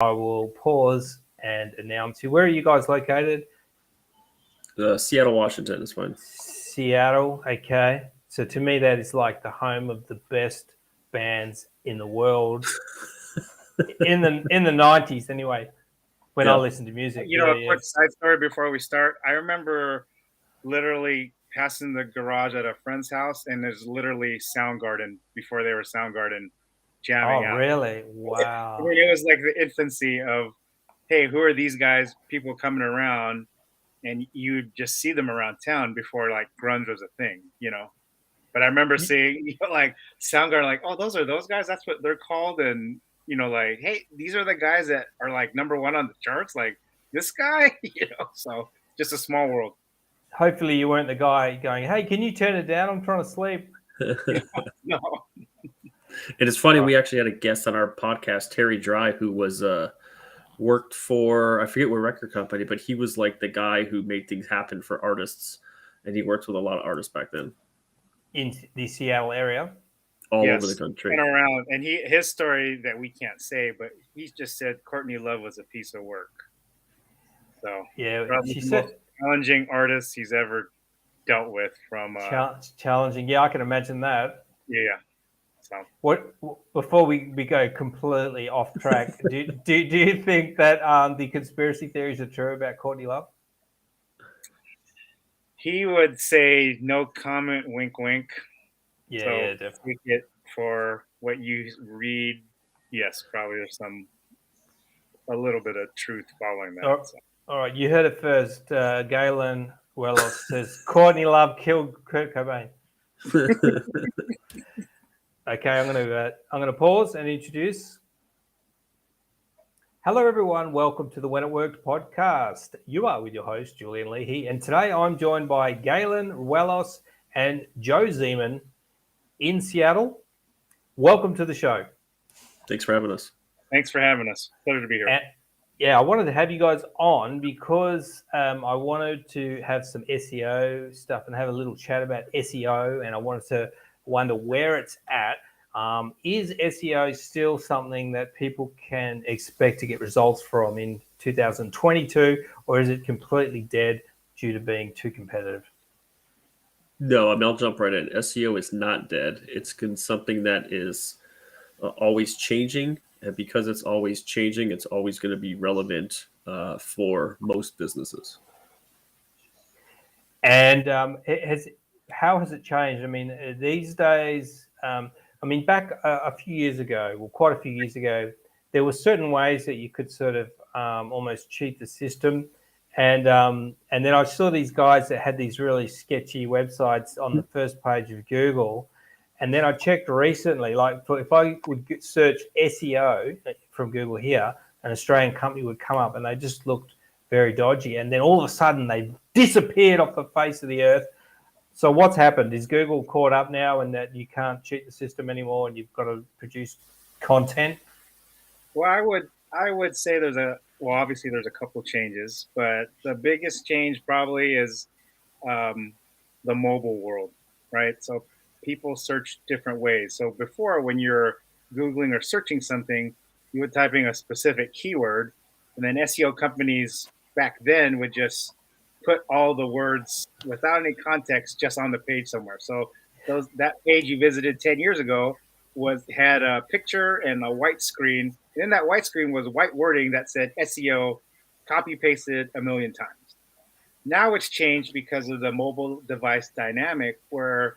I will pause and announce you. Where are you guys located? Seattle, Washington is fine. Seattle, okay. So to me, that is like the home of the best bands in the world. in the 90s, anyway. When I listen to music, a quick side story before we start. I remember literally passing the garage at a friend's house, and there's literally Soundgarden before they were Soundgarden jamming out. Oh, really? Wow. It was like the infancy of, hey, who are these guys? People coming around, and you just see them around town before like grunge was a thing, But I remember seeing like Soundgarden, like, oh, those are those guys. That's what they're called, and like, hey, these are the guys that are like number one on the charts. Like this guy, So just a small world. Hopefully, you weren't the guy going, "Hey, can you turn it down? I'm trying to sleep." No. It is funny. We actually had a guest on our podcast, Terry Dry, who was worked for, I forget what record company, but he was like the guy who made things happen for artists, and he worked with a lot of artists back then in the Seattle area, all over the country, and around. And his story that we can't say, but he just said Courtney Love was a piece of work. So yeah, she said challenging artist he's ever dealt with from challenging. Yeah, I can imagine that. Yeah. So what before we go completely off track, do you think that the conspiracy theories are true about Courtney Love? He would say no comment, wink, wink. Yeah, so yeah, definitely. Take it for what you read. Yes, probably there's a little bit of truth following that. All right, you heard it first. Galan Ruelos says Courtney Love killed Kurt Cobain. Okay, I'm gonna pause and introduce. Hello, everyone. Welcome to the When It Worked podcast. You are with your host, Julian Leahy, and today I'm joined by Galan Ruelos and Joe Zeman in Seattle. Welcome to the show. Thanks for having us. Thanks for having us. Pleasure to be here. I wanted to have you guys on because I wanted to have some SEO stuff and have a little chat about SEO, and I wanted to wonder where it's at. Is SEO still something that people can expect to get results from in 2022, or is it completely dead due to being too competitive? No, I'll jump right in. SEO is not dead. It's something that is always changing. And because it's always changing, it's always going to be relevant for most businesses. And how has it changed? I mean, these days, back a few years ago, well, quite a few years ago, there were certain ways that you could sort of almost cheat the system. And then I saw these guys that had these really sketchy websites on the first page of Google. And then I checked recently, like if I would search SEO from Google here, an Australian company would come up and they just looked very dodgy. And then all of a sudden they disappeared off the face of the earth. So what's happened? Is Google caught up now and that you can't cheat the system anymore and you've got to produce content? Well, I would say obviously there's a couple changes, but the biggest change probably is the mobile world, right? So people search different ways. So before, when you're Googling or searching something, you would type in a specific keyword, and then SEO companies back then would just put all the words without any context just on the page somewhere. So that page you visited 10 years ago had a picture and a white screen. And in that white screen was white wording that said SEO, copy pasted a million times. Now it's changed because of the mobile device dynamic where,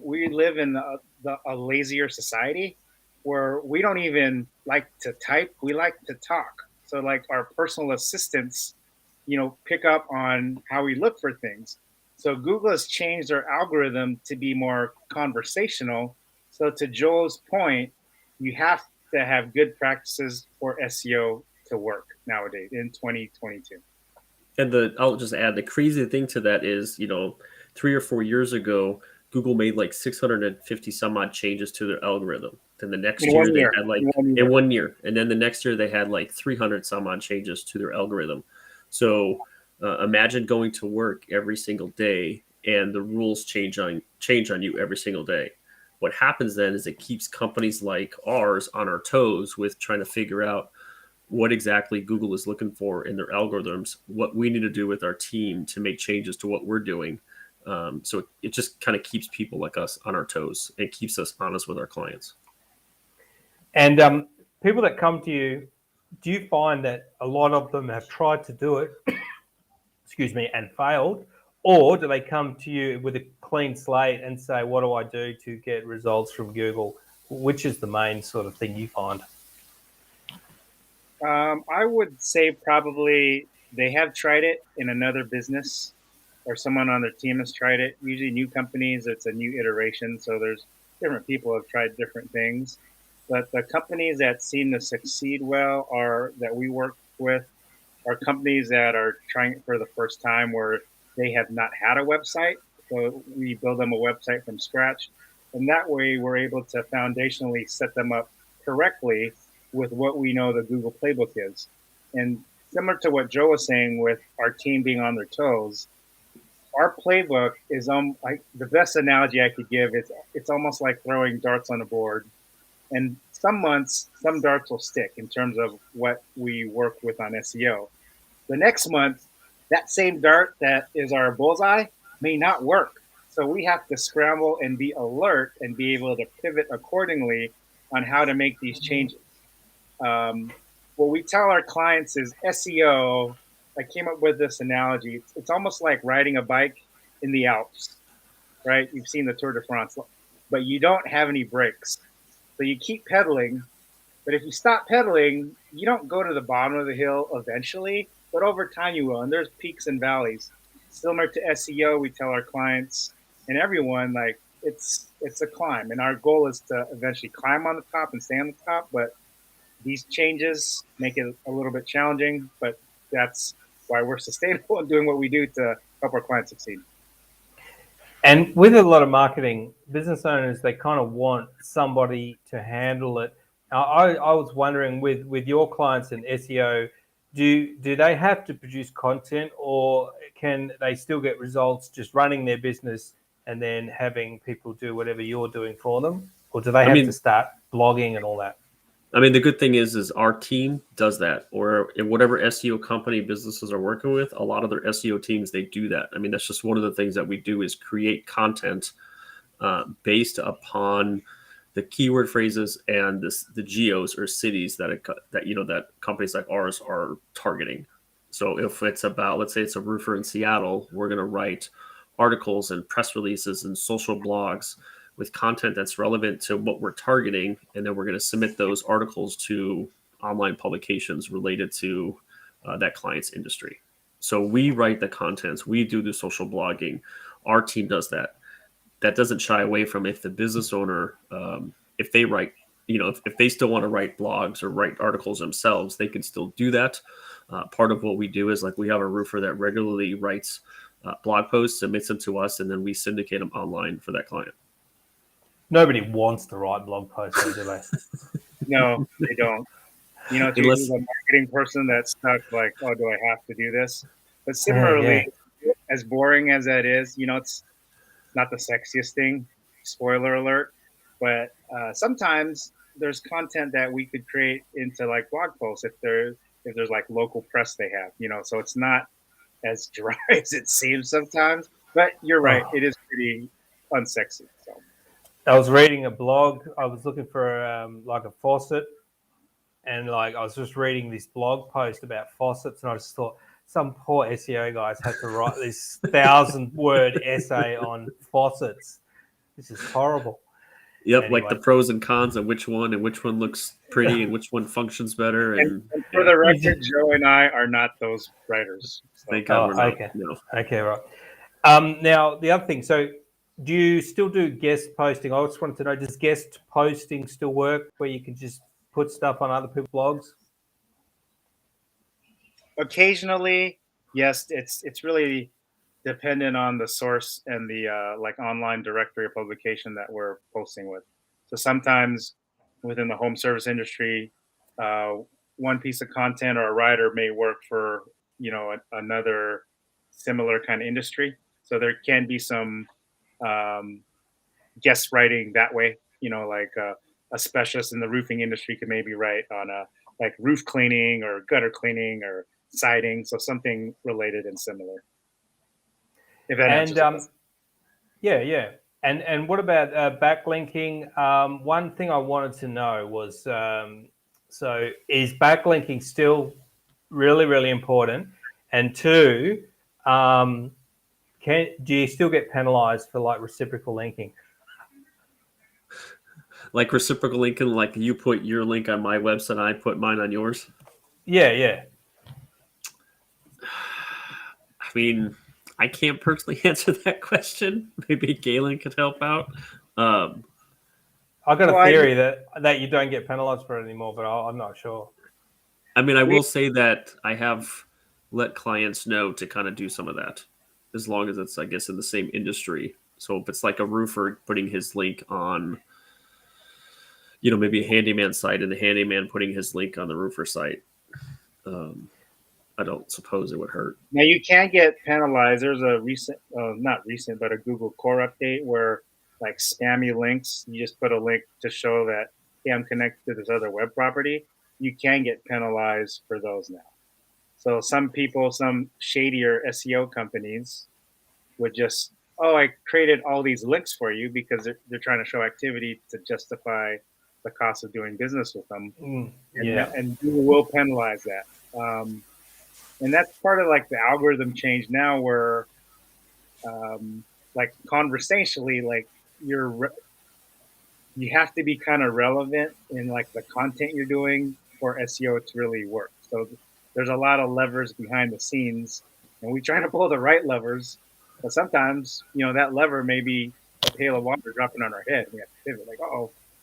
we live in a lazier society where we don't even like to type. We like to talk. So like our personal assistants, pick up on how we look for things. So Google has changed their algorithm to be more conversational. So to Joel's point, you have to have good practices for SEO to work nowadays in 2022. And I'll just add, the crazy thing to that is, 3 or 4 years ago, Google made like 650 some odd changes to their algorithm. Then the next year they had like in 1 year, and then the next year they had like 300 some odd changes to their algorithm. So imagine going to work every single day and the rules change on you every single day. What happens then is it keeps companies like ours on our toes with trying to figure out what exactly Google is looking for in their algorithms, what we need to do with our team to make changes to what we're doing. So it just kind of keeps people like us on our toes. It keeps us honest with our clients. And people that come to you, do you find that a lot of them have tried to do it, excuse me, and failed? Or do they come to you with a clean slate and say, what do I do to get results from Google? Which is the main sort of thing you find? I would say probably they have tried it in another business, or someone on their team has tried it. Usually new companies, it's a new iteration. So there's different people have tried different things. But the companies that seem to succeed well are that we work with are companies that are trying it for the first time, where they have not had a website. So we build them a website from scratch. And that way we're able to foundationally set them up correctly with what we know the Google playbook is. And similar to what Joe was saying with our team being on their toes, our playbook is like the best analogy I could give. It's almost like throwing darts on a board. And some months, some darts will stick in terms of what we work with on SEO. The next month, that same dart that is our bullseye may not work. So we have to scramble and be alert and be able to pivot accordingly on how to make these changes. What we tell our clients is SEO. I came up with this analogy. It's almost like riding a bike in the Alps, right? You've seen the Tour de France, but you don't have any brakes. So you keep pedaling, but if you stop pedaling, you don't go to the bottom of the hill eventually, but over time you will. And there's peaks and valleys. Similar to SEO, we tell our clients and everyone, like, it's a climb. And our goal is to eventually climb on the top and stay on the top. But these changes make it a little bit challenging, but that's why we're sustainable and doing what we do to help our clients succeed. And with a lot of marketing, business owners, they kind of want somebody to handle it. I was wondering with your clients in SEO, do they have to produce content, or can they still get results just running their business and then having people do whatever you're doing for them? Or do they have to start blogging and all that? I mean, the good thing is our team does that, or in whatever SEO company businesses are working with, a lot of their SEO teams, they do that. I mean, that's just one of the things that we do is create content based upon the keyword phrases and the geos or cities that companies like ours are targeting. So if it's about, let's say it's a roofer in Seattle, we're going to write articles and press releases and social blogs with content that's relevant to what we're targeting, and then we're going to submit those articles to online publications related to that client's industry. So we write the contents, we do the social blogging, our team does that. That doesn't shy away from if the business owner, if they write, if they still want to write blogs or write articles themselves, they can still do that. Part of what we do is, like, we have a roofer that regularly writes blog posts, submits them to us, and then we syndicate them online for that client. Nobody wants to write blog posts, do they? No, they don't. It's usually a marketing person that's stuck, like, oh, do I have to do this? But similarly, as boring as that is, it's not the sexiest thing, spoiler alert, but sometimes there's content that we could create into like blog posts if there's like local press they have, so it's not as dry as it seems sometimes, but you're right. It is pretty unsexy. So I was reading a blog. I was looking for like a faucet, and like I was just reading this blog post about faucets, and I just thought some poor SEO guys had to write this 1,000-word essay on faucets. This is horrible. Yep, anyway. Like the pros and cons of which one looks pretty and which one functions better. And for the record, Joe and I are not those writers. So. Thank God we're not. Okay. No. Okay, right. Now the other thing. So, do you still do guest posting? I just wanted to know, does guest posting still work, where you can just put stuff on other people's blogs? Occasionally, yes. It's really dependent on the source and the like online directory or publication that we're posting with. So sometimes within the home service industry, one piece of content or a writer may work for another similar kind of industry. So there can be some guest writing that way. Like a specialist in the roofing industry could maybe write on a like roof cleaning or gutter cleaning or siding. So something related and similar. If that answers it. Yeah. And what about backlinking? One thing I wanted to know was, so is backlinking still really, really important? And two, do you still get penalized for like reciprocal linking? Like reciprocal linking, like you put your link on my website, I put mine on yours? Yeah. I mean, I can't personally answer that question. Maybe Galan could help out. I got a theory that you don't get penalized for it anymore, but I'm not sure. I mean, I will say that I have let clients know to kind of do some of that, as long as it's, I guess, in the same industry. So if it's like a roofer putting his link on, maybe a handyman site, and the handyman putting his link on the roofer site, I don't suppose it would hurt. Now you can get penalized. There's a not recent, but a Google core update where like spammy links, you just put a link to show that, hey, I'm connected to this other web property. You can get penalized for those now. So some people, some shadier SEO companies would just, I created all these links for you because they're trying to show activity to justify the cost of doing business with them. And Google will penalize that. And that's part of like the algorithm change now where like conversationally, like you have to be kind of relevant in like the content you're doing for SEO to really work. So there's a lot of levers behind the scenes, and we try to pull the right levers, but sometimes, that lever may be a pail of water dropping on our head. We have to pivot, like,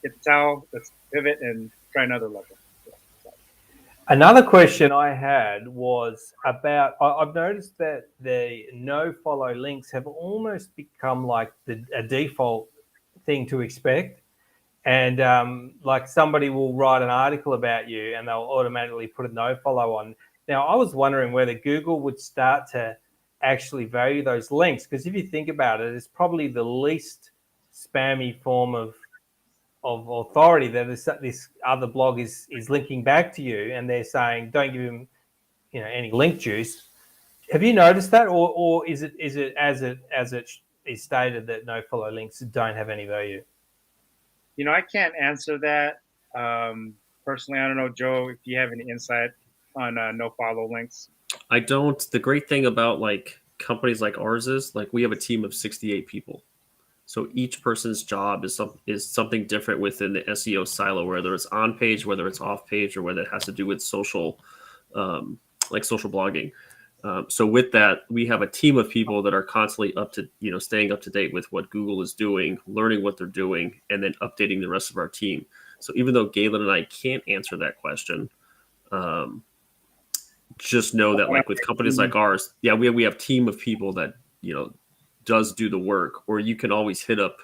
get the towel, let's pivot and try another lever. Another question I had was about, I've noticed that the no follow links have almost become like a default thing to expect. And like somebody will write an article about you and they'll automatically put a no follow on. Now, I was wondering whether Google would start to actually value those links, because if you think about it, it's probably the least spammy form of authority that this other blog is linking back to you, and they're saying don't give him any link juice. Have you noticed that, or is it as it is stated that no follow links don't have any value? I can't answer that personally. I don't know, Joe, if you have any insight on no follow links. I don't. The great thing about like companies like ours is like we have a team of 68 people. So each person's job is something different within the SEO silo, whether it's on page, whether it's off page, or whether it has to do with social, like social blogging. So with that, we have a team of people that are constantly staying up to date with what Google is doing, learning what they're doing, and then updating the rest of our team. So even though Galan and I can't answer that question, just know that like with companies like ours, we have a team of people that, does do the work. Or you can always hit up,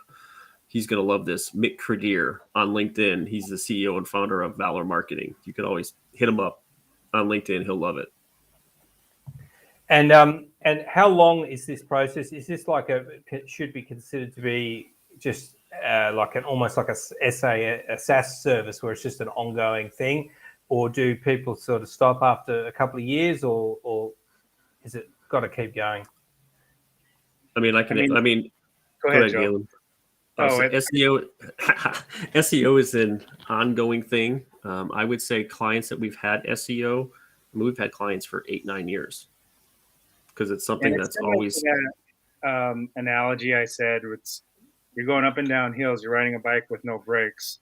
he's going to love this, Mick Credier on LinkedIn. He's the CEO and founder of Valor Marketing. You can always hit him up on LinkedIn. He'll love it. And how long is this process? Is this like should be considered to be just like almost like a SaaS service where it's just an ongoing thing, or do people sort of stop after a couple of years, or is it got to keep going? Go ahead, Joe. SEO is an ongoing thing. I would say clients that we've had SEO, we've had clients for 8-9 years, because it's something that's always analogy I said, you're going up and down hills, you're riding a bike with no brakes.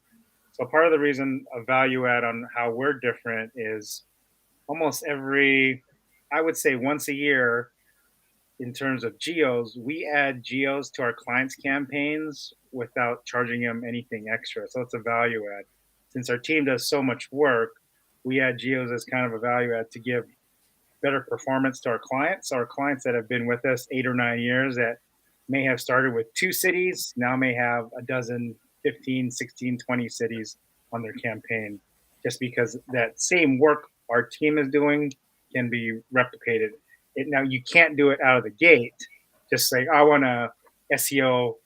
So part of the reason a value add on how we're different is almost I would say once a year, in terms of geos, we add geos to our clients' campaigns without charging them anything extra. So it's a value add. Since our team does so much work, we add geos as kind of a value add to give better performance to our clients. Our clients that have been with us 8 or 9 years that may have started with 2 cities, now may have a dozen, 15, 16, 20 cities on their campaign, just because that same work our team is doing can be replicated. Now, you can't do it out of the gate. Just say, I want to SEO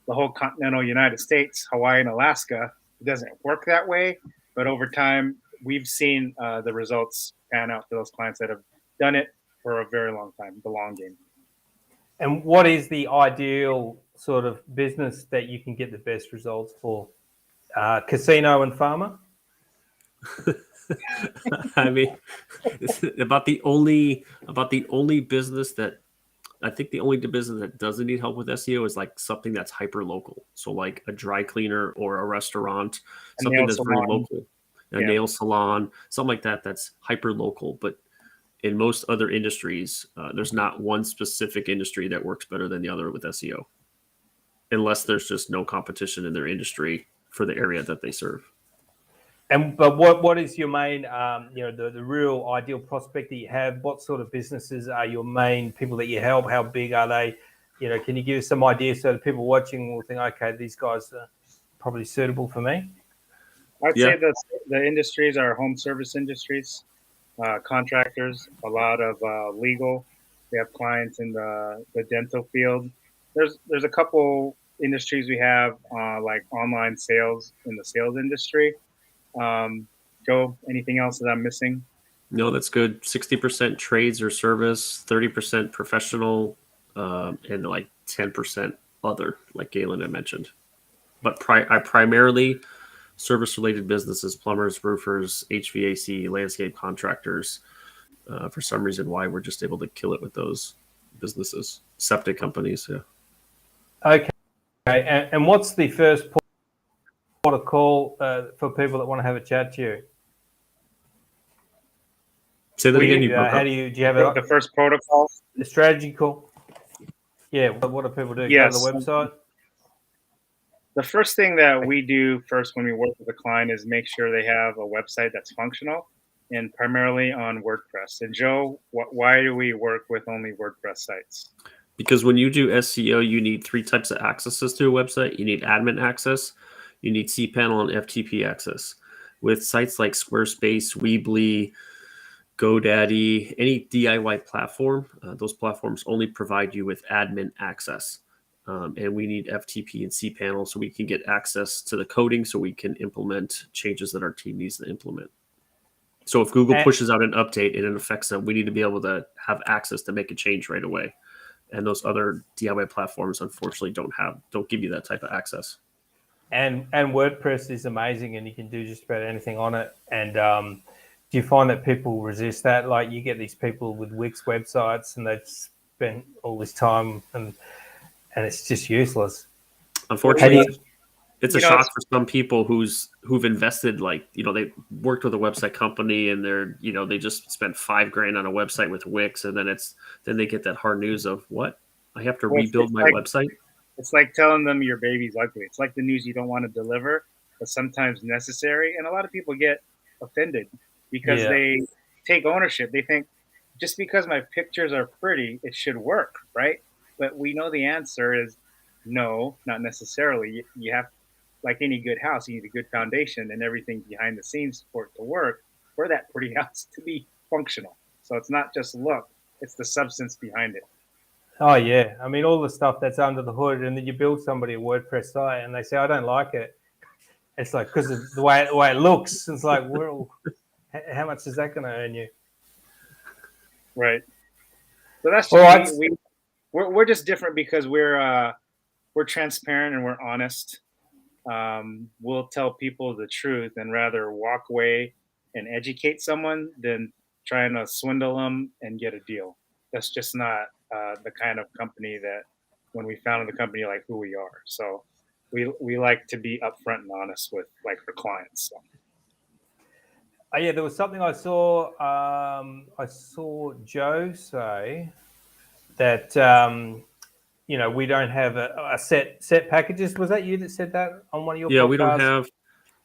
the whole continental United States, Hawaii and Alaska. It doesn't work that way. But over time, we've seen the results pan out for those clients that have done it for a very long time, the long game. And what is the ideal sort of business that you can get the best results for? Casino and pharma? I mean, about the only business that I think the only business that doesn't need help with SEO is like something that's hyper local. So like a dry cleaner or a restaurant, something that's very local, a nail salon, something like that. That's hyper local. But in most other industries, there's not one specific industry that works better than the other with SEO, unless there's just no competition in their industry for the area that they serve. But what is your main, the real ideal prospect that you have? What sort of businesses are your main people that you help? How big are they? Can you give us some ideas so that people watching will think, okay, these guys are probably suitable for me? I'd say the industries are home service industries, contractors, a lot of legal. We have clients in the dental field. There's a couple industries we have like online sales in the sales industry. Joe, anything else that I'm missing? No, that's good. 60% trades or service, 30% professional, and like 10% other, like Galan had mentioned. But I primarily service-related businesses, plumbers, roofers, HVAC, landscape contractors. For some reason, why we're just able to kill it with those businesses, septic companies. Yeah. Okay. And what's the first port of call for people that want to have a chat to you? Say that again. Do you have the first protocol? The strategy call? Yeah. What do people do? Yes. Go to the website? The first thing that we do first when we work with a client is make sure they have a website that's functional and primarily on WordPress. And Joe, why do we work with only WordPress sites? Because when you do SEO, you need 3 types of accesses to a website. You need admin access, you need cPanel, and FTP access. With sites like Squarespace, Weebly, GoDaddy, any DIY platform, those platforms only provide you with admin access. And we need FTP and cPanel so we can get access to the coding so we can implement changes that our team needs to implement. So if Google pushes out an update and it affects them, we need to be able to have access to make a change right away. And those other DIY platforms, unfortunately, don't give you that type of access. And WordPress is amazing, and you can do just about anything on it. And do you find that people resist that? Like you get these people with Wix websites, and they've spent all this time, and it's just useless. Unfortunately, it's a shock for some people who've invested, like, they worked with a website company and they just spent $5,000 on a website with Wix, and then they get that hard news of what? I have to rebuild my website. It's like telling them your baby's ugly. It's like the news you don't want to deliver, but sometimes necessary. And a lot of people get offended because they take ownership. They think just because my pictures are pretty, it should work, right? But we know the answer is no, not necessarily. You have, like any good house, you need a good foundation and everything behind the scenes for it to work, for that pretty house to be functional. So it's not just look, it's the substance behind it. Oh, yeah. I mean, all the stuff that's under the hood, and then you build somebody a WordPress site and they say, I don't like it. It's like, because of the way it looks. It's like, well, how much is that going to earn you? Right. So that's just, we're just different because we're transparent and we're honest. We'll tell people the truth and rather walk away and educate someone than trying to swindle them and get a deal. That's just not the kind of company that when we founded the company, like who we are. So we like to be upfront and honest with like our clients. So. Yeah, there was something I saw. I saw Joe say that we don't have a set packages. Was that you that said that on one of your podcasts? We don't have.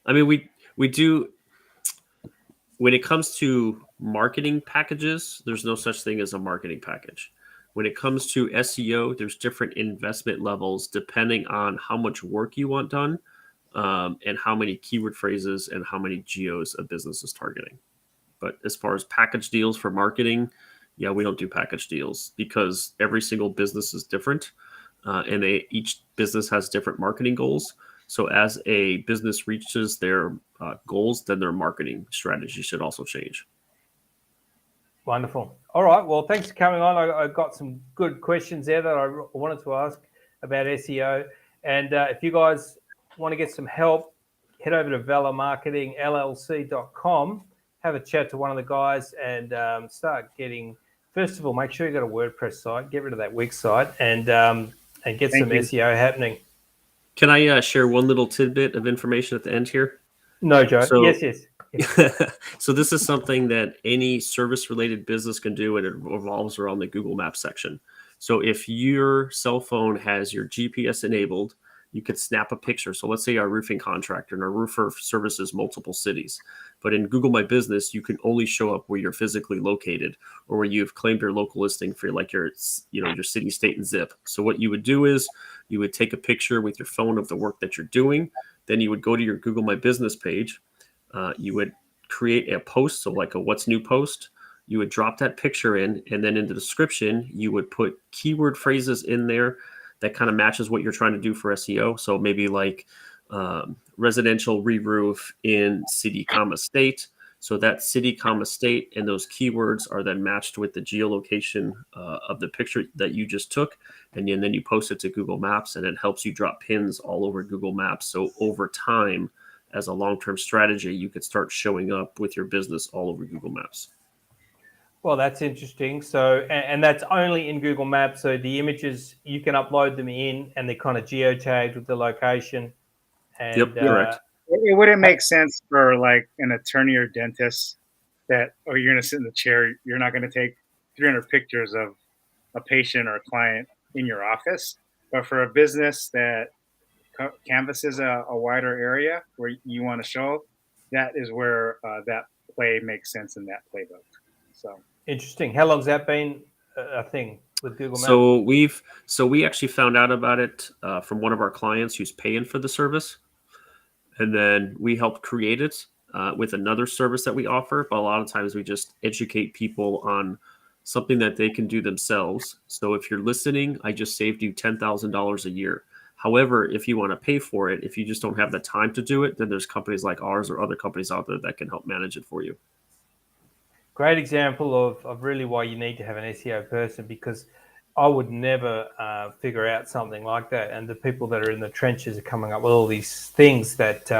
I mean, we do. When it comes to marketing packages, there's no such thing as a marketing package. When it comes to SEO, there's different investment levels depending on how much work you want done, and how many keyword phrases and how many geos a business is targeting. But as far as package deals for marketing, we don't do package deals because every single business is different, and each business has different marketing goals. So as a business reaches their goals, then their marketing strategy should also change. Wonderful. All right. Well, thanks for coming on. I got some good questions there that I wanted to ask about SEO. And if you guys want to get some help, head over to valormarketingllc.com, have a chat to one of the guys, and start getting. First of all, make sure you got a WordPress site. Get rid of that Wix site, and get some SEO happening. Can I share one little tidbit of information at the end here? No, Joe. So, yes. So this is something that any service-related business can do, and it revolves around the Google Maps section. So if your cell phone has your GPS enabled, you could snap a picture. So let's say our roofing contractor, and our roofer services multiple cities. But in Google My Business, you can only show up where you're physically located, or where you've claimed your local listing for your city, state, and zip. So what you would do is you would take a picture with your phone of the work that you're doing. Then you would go to your Google My Business page. You would create a post, so like a what's new post. You would drop that picture in, and then in the description, you would put keyword phrases in there that kind of matches what you're trying to do for SEO. So maybe like residential re-roof in city, state. So that city, state, and those keywords are then matched with the geolocation of the picture that you just took. And then you post it to Google Maps, and it helps you drop pins all over Google Maps. So over time, as a long-term strategy, you could start showing up with your business all over Google Maps. Well, that's interesting. So, and that's only in Google Maps. So the images, you can upload them in, and they're kind of geotagged with the location. And, yep, correct. It wouldn't make sense for like an attorney or dentist that, oh, you're going to sit in the chair. You're not going to take 300 pictures of a patient or a client in your office. But for a business that canvasses a wider area where you want to show, that is where that play makes sense in that playbook. So interesting. How long's that been a thing with Google Maps? So we actually found out about it from one of our clients who's paying for the service, and then we helped create it with another service that we offer. But a lot of times we just educate people on something that they can do themselves. So if you're listening, I just saved you $10,000 a year. However, if you want to pay for it, if you just don't have the time to do it, then there's companies like ours or other companies out there that can help manage it for you. Great example of really why you need to have an SEO person, because I would never figure out something like that. And the people that are in the trenches are coming up with all these things that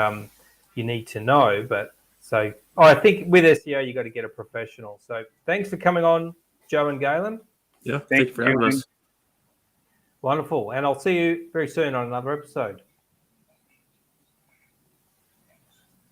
you need to know. But so I think with SEO, you got to get a professional. So thanks for coming on, Joe and Galan. Yeah, thank you for having us. Wonderful. And I'll see you very soon on another episode.